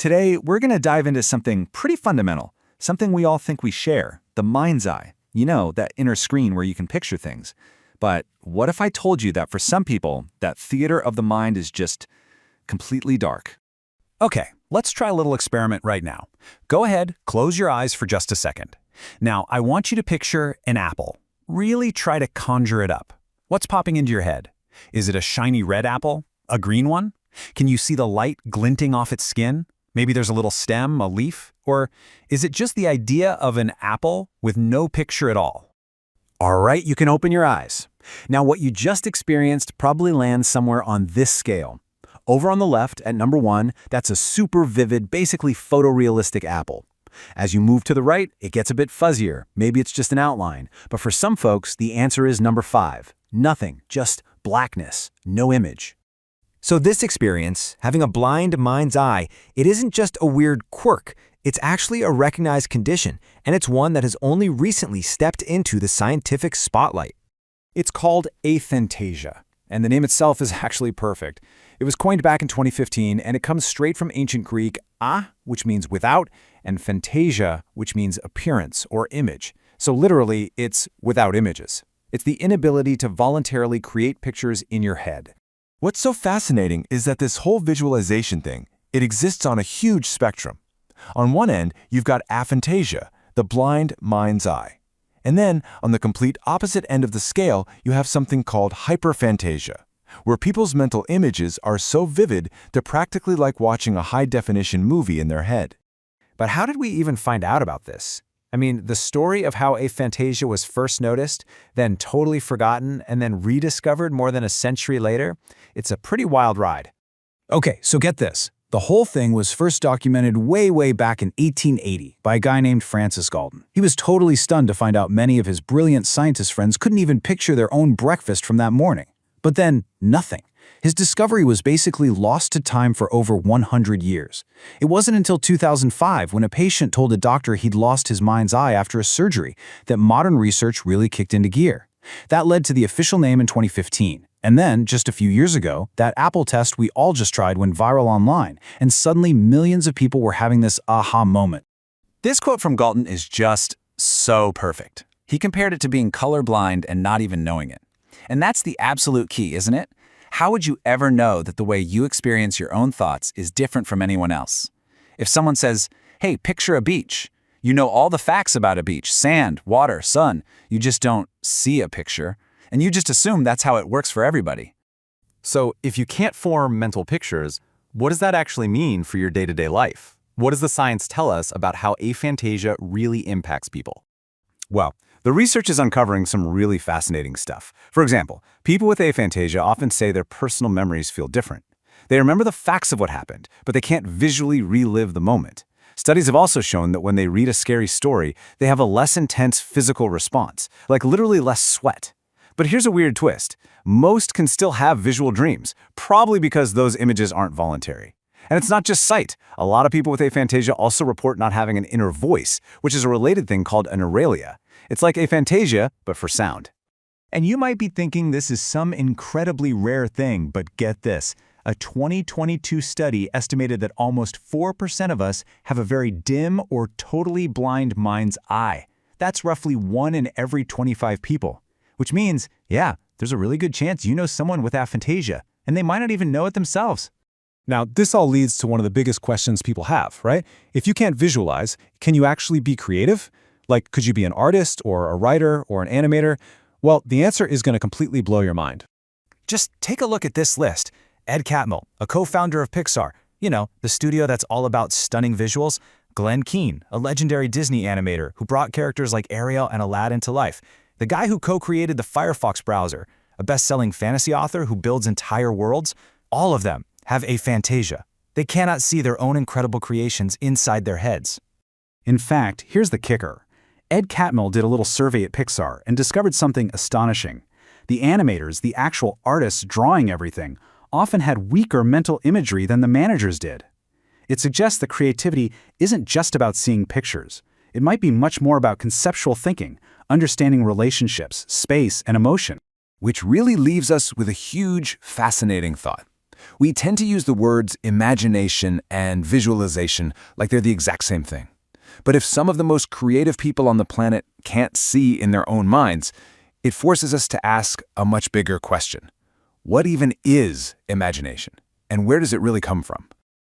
Today, we're going to dive into something pretty fundamental, something we all think we share, the mind's eye. You know, that inner screen where you can picture things. But what if I told you that for some people, that theater of the mind is just completely dark? Okay, let's try a little experiment right now. Go ahead, close your eyes for just a second. Now, I want you to picture an apple. Really try to conjure it up. What's popping into your head? Is it a shiny red apple? A green one? Can you see the light glinting off its skin? Maybe there's a little stem, a leaf? Or is it just the idea of an apple with no picture at all? All right, you can open your eyes. Now, what you just experienced probably lands somewhere on this scale. Over on the left, at number 1, that's a super vivid, basically photorealistic apple. As you move to the right, it gets a bit fuzzier. Maybe it's just an outline. But for some folks, the answer is number 5. Nothing, just blackness, no image. So this experience, having a blind mind's eye, it isn't just a weird quirk. It's actually a recognized condition, and it's one that has only recently stepped into the scientific spotlight. It's called aphantasia, and the name itself is actually perfect. It was coined back in 2015, and it comes straight from ancient Greek which means without, and phantasia, which means appearance or image. So literally, it's without images. It's the inability to voluntarily create pictures in your head. What's so fascinating is that this whole visualization thing, it exists on a huge spectrum. On one end, you've got aphantasia, the blind mind's eye. And then, on the complete opposite end of the scale, you have something called hyperphantasia, where people's mental images are so vivid they're practically like watching a high-definition movie in their head. But how did we even find out about this? I mean, the story of how aphantasia was first noticed, then totally forgotten, and then rediscovered more than a century later, it's a pretty wild ride. Okay, so get this. The whole thing was first documented way back in 1880 by a guy named Francis Galton. He was totally stunned to find out many of his brilliant scientist friends couldn't even picture their own breakfast from that morning. But then, nothing. His discovery was basically lost to time for over 100 years. It wasn't until 2005, when a patient told a doctor he'd lost his mind's eye after a surgery, that modern research really kicked into gear. That led to the official name in 2015. And then, just a few years ago, that Apple test we all just tried went viral online, and suddenly millions of people were having this aha moment. This quote from Galton is just so perfect. He compared it to being colorblind and not even knowing it. And that's the absolute key, isn't it? How would you ever know that the way you experience your own thoughts is different from anyone else? If someone says, hey, picture a beach, you know all the facts about a beach, sand, water, sun, you just don't see a picture, and you just assume that's how it works for everybody. So if you can't form mental pictures, what does that actually mean for your day-to-day life? What does the science tell us about how aphantasia really impacts people? Well, the research is uncovering some really fascinating stuff. For example, people with aphantasia often say their personal memories feel different. They remember the facts of what happened, but they can't visually relive the moment. Studies have also shown that when they read a scary story, they have a less intense physical response, like literally less sweat. But here's a weird twist. Most can still have visual dreams, probably because those images aren't voluntary. And it's not just sight. A lot of people with aphantasia also report not having an inner voice, which is a related thing called a neuralia. It's like aphantasia, but for sound. And you might be thinking this is some incredibly rare thing, but get this. A 2022 study estimated that almost 4% of us have a very dim or totally blind mind's eye. That's roughly 1 in every 25 people. Which means, yeah, there's a really good chance you know someone with aphantasia, and they might not even know it themselves. Now, this all leads to one of the biggest questions people have, right? If you can't visualize, can you actually be creative? Like, could you be an artist or a writer or an animator? Well, the answer is going to completely blow your mind. Just take a look at this list. Ed Catmull, a co-founder of Pixar, you know, the studio that's all about stunning visuals. Glenn Keane, a legendary Disney animator who brought characters like Ariel and Aladdin to life. The guy who co-created the Firefox browser, a best-selling fantasy author who builds entire worlds. All of them have aphantasia. They cannot see their own incredible creations inside their heads. In fact, here's the kicker. Ed Catmull did a little survey at Pixar and discovered something astonishing. The animators, the actual artists drawing everything, often had weaker mental imagery than the managers did. It suggests that creativity isn't just about seeing pictures. It might be much more about conceptual thinking, understanding relationships, space, and emotion. Which really leaves us with a huge, fascinating thought. We tend to use the words imagination and visualization like they're the exact same thing. But if some of the most creative people on the planet can't see in their own minds, it forces us to ask a much bigger question. What even is imagination? And where does it really come from?